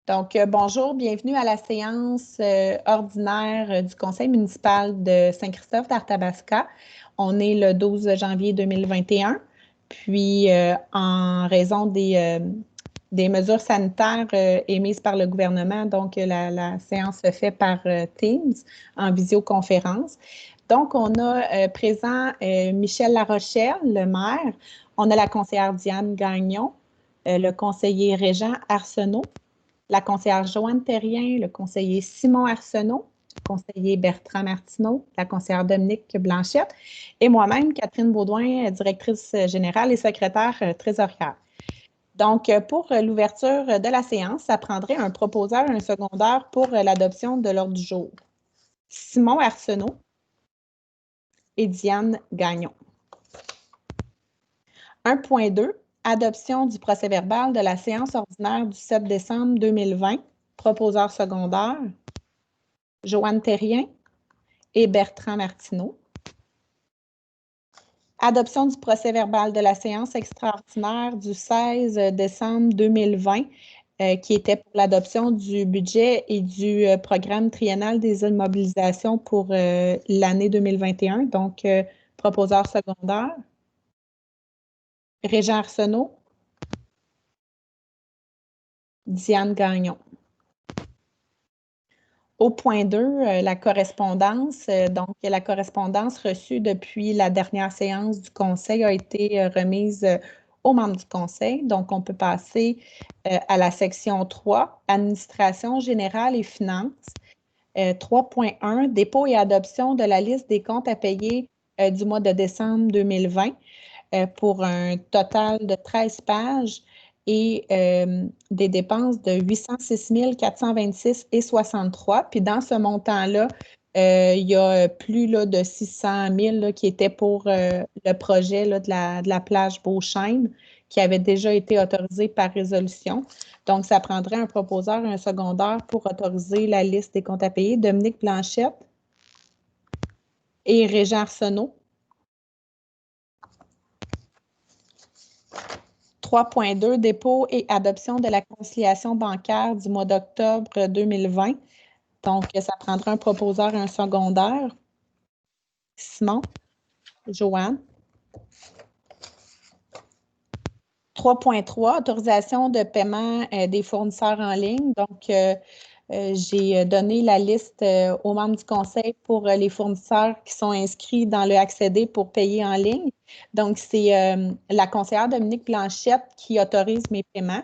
Donc, bonjour, bienvenue à la séance ordinaire du Conseil municipal de Saint-Christophe d'Arthabasca. On est le 12 janvier 2021, puis en raison des mesures sanitaires émises par le gouvernement, donc la séance se fait par Teams en visioconférence. Donc, on a présent Michel Larochelle, le maire. On a la conseillère Diane Gagnon, le conseiller Régent Arsenault, la conseillère Joanne Terrien, le conseiller Simon Arsenault, le conseiller Bertrand Martineau, la conseillère Dominique Blanchette et moi-même, Catherine Baudouin, directrice générale et secrétaire trésorière. Donc, pour l'ouverture de la séance, ça prendrait un proposeur et un secondaire pour l'adoption de l'ordre du jour. Simon Arsenault et Diane Gagnon. 1.2. Adoption du procès-verbal de la séance ordinaire du 7 décembre 2020. Proposeur secondaire, Joanne Terrien et Bertrand Martineau. Adoption du procès-verbal de la séance extraordinaire du 16 décembre 2020, qui était pour l'adoption du budget et du programme triennal des immobilisations pour l'année 2021. Donc, proposeur secondaire, Régent Arsenault, Diane Gagnon. Au point 2, la correspondance. Donc, la correspondance reçue depuis la dernière séance du Conseil a été remise aux membres du Conseil. Donc, on peut passer à la section 3, Administration générale et finances. 3.1, dépôt et adoption de la liste des comptes à payer du mois de décembre 2020 pour un total de 13 pages et des dépenses de 806 426,63. Puis dans ce montant-là, il y a plus là, de 600 000 là, qui étaient pour le projet là, de la plage Beauchesne, qui avait déjà été autorisé par résolution. Donc, ça prendrait un proposeur et un secondaire pour autoriser la liste des comptes à payer. Dominique Blanchette et Régent Arsenault. 3.2, dépôt et adoption de la conciliation bancaire du mois d'octobre 2020. Donc, ça prendra un proposeur et un secondaire. Simon, Joanne. 3.3, autorisation de paiement des fournisseurs en ligne. Donc, j'ai donné la liste aux membres du Conseil pour les fournisseurs qui sont inscrits dans le accéder pour payer en ligne. Donc, c'est la conseillère Dominique Blanchette qui autorise mes paiements.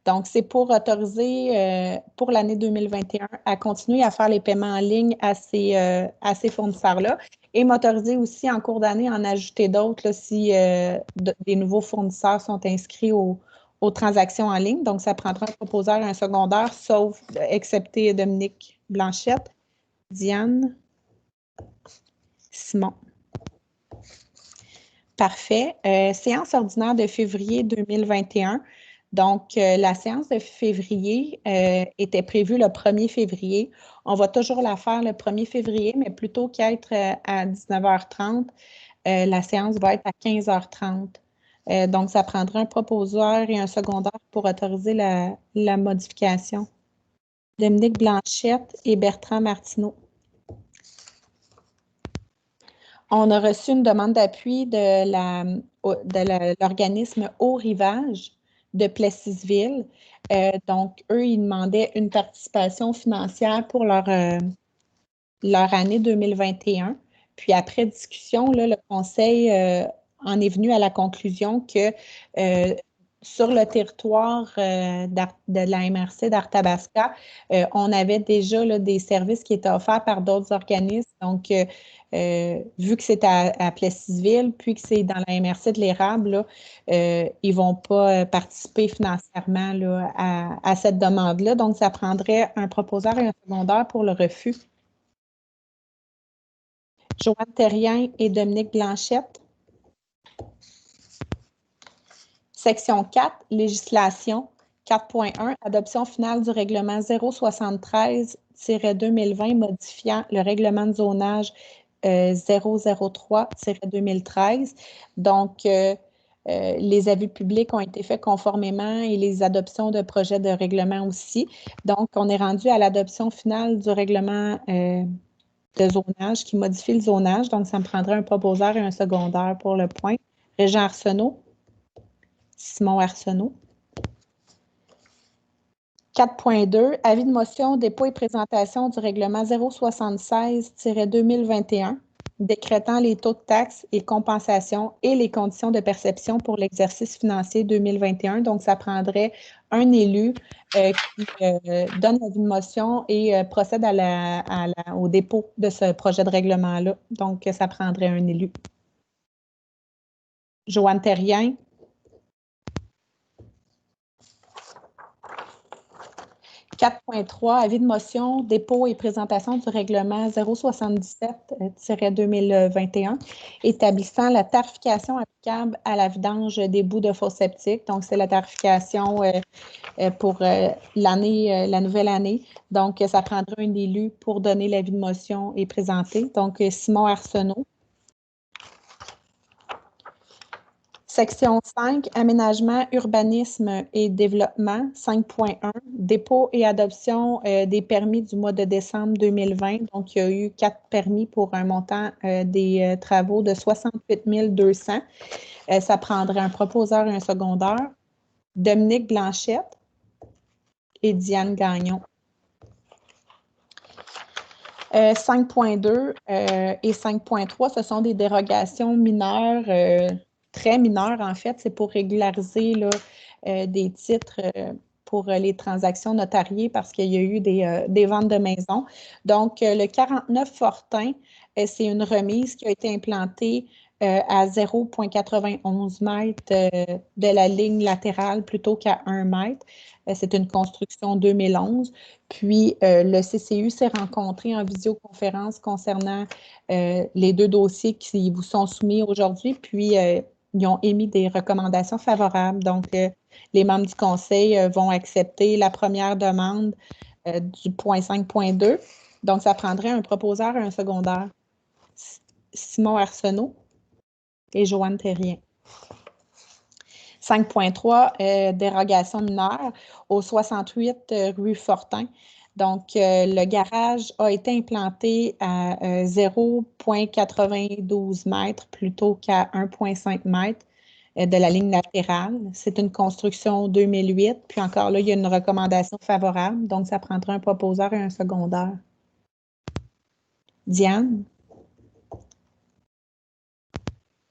Donc, c'est pour autoriser pour l'année 2021 à continuer à faire les paiements en ligne à ces fournisseurs-là et m'autoriser aussi en cours d'année à en ajouter d'autres si des nouveaux fournisseurs sont inscrits aux transactions en ligne. Donc, ça prendra un proposeur et un secondaire, sauf, excepté Dominique Blanchette, Diane, Simon. Parfait. Séance ordinaire de février 2021. Donc, la séance de février était prévue le 1er février. On va toujours la faire le 1er février, mais plutôt qu'être à 19h30, la séance va être à 15h30. Donc, ça prendra un proposeur et un secondaire pour autoriser la modification. Dominique Blanchette et Bertrand Martineau. On a reçu une demande d'appui de l'organisme Haut Rivage de Plessisville. Donc, eux, ils demandaient une participation financière pour leur année 2021. Puis après discussion, là, le Conseil en est venu à la conclusion que sur le territoire de la MRC d'Arthabasca, on avait déjà là, des services qui étaient offerts par d'autres organismes. Donc, vu que c'est à Plessisville, puis que c'est dans la MRC de l'Érable, ils ne vont pas participer financièrement là, à cette demande-là. Donc, ça prendrait un proposeur et un secondaire pour le refus. Joanne Terrien et Dominique Blanchette. Section 4, législation. 4.1, adoption finale du règlement 073-2020 modifiant le règlement de zonage 003-2013. Donc, les avis publics ont été faits conformément et les adoptions de projets de règlement aussi. Donc, on est rendu à l'adoption finale du règlement de zonage qui modifie le zonage. Donc, ça me prendrait un proposeur et un secondaire pour le point. Régent Arsenault. Simon Arsenault. 4.2, avis de motion, dépôt et présentation du règlement 076-2021, décrétant les taux de taxes et compensations et les conditions de perception pour l'exercice financier 2021. Donc, ça prendrait un élu qui donne l'avis de motion et procède au dépôt de ce projet de règlement-là. Donc, ça prendrait un élu. Joanne Terrien. 4.3, avis de motion, dépôt et présentation du règlement 077-2021, établissant la tarification applicable à la vidange des bouts de fosse septique. Donc, c'est la tarification pour la nouvelle année. Donc, ça prendra un élu pour donner l'avis de motion et présenter. Donc, Simon Arsenault. Section 5, aménagement, urbanisme et développement, 5.1, dépôt et adoption des permis du mois de décembre 2020. Donc, il y a eu 4 permis pour un montant des travaux de 68 200. Ça prendrait un proposeur et un secondaire. Dominique Blanchette et Diane Gagnon. 5.2 et 5.3, ce sont des dérogations mineures, très mineures en fait. C'est pour régulariser là, des titres pour les transactions notariées parce qu'il y a eu des ventes de maisons. Donc, le 49 Fortin, c'est une remise qui a été implantée à 0,91 mètres de la ligne latérale plutôt qu'à 1 mètre. C'est une construction 2011. Puis, le CCU s'est rencontré en visioconférence concernant les 2 dossiers qui vous sont soumis aujourd'hui. Puis, ils ont émis des recommandations favorables. Donc, les membres du conseil vont accepter la première demande du point 5.2. Donc, ça prendrait un proposeur et un secondaire. Simon Arsenault et Joanne Terrien. 5.3, dérogation mineure au 68 rue Fortin. Donc, le garage a été implanté à 0,92 mètres plutôt qu'à 1,5 mètres de la ligne latérale. C'est une construction 2008. Puis encore là, il y a une recommandation favorable. Donc, ça prendra un proposeur et un secondaire. Diane?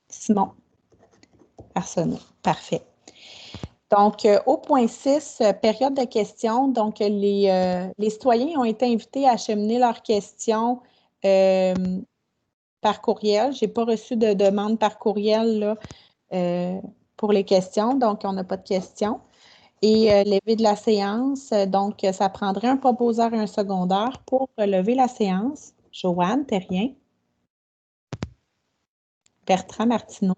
Simon? Arsenault. Parfait. Donc, au point 6, période de questions. Donc, les citoyens ont été invités à acheminer leurs questions par courriel. Je n'ai pas reçu de demande par courriel là, pour les questions. Donc, on n'a pas de questions. Et lever de la séance. Donc, ça prendrait un proposeur et un secondaire pour lever la séance. Joanne Terrien. Bertrand Martineau.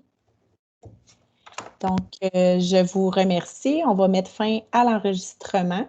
Donc, je vous remercie. On va mettre fin à l'enregistrement.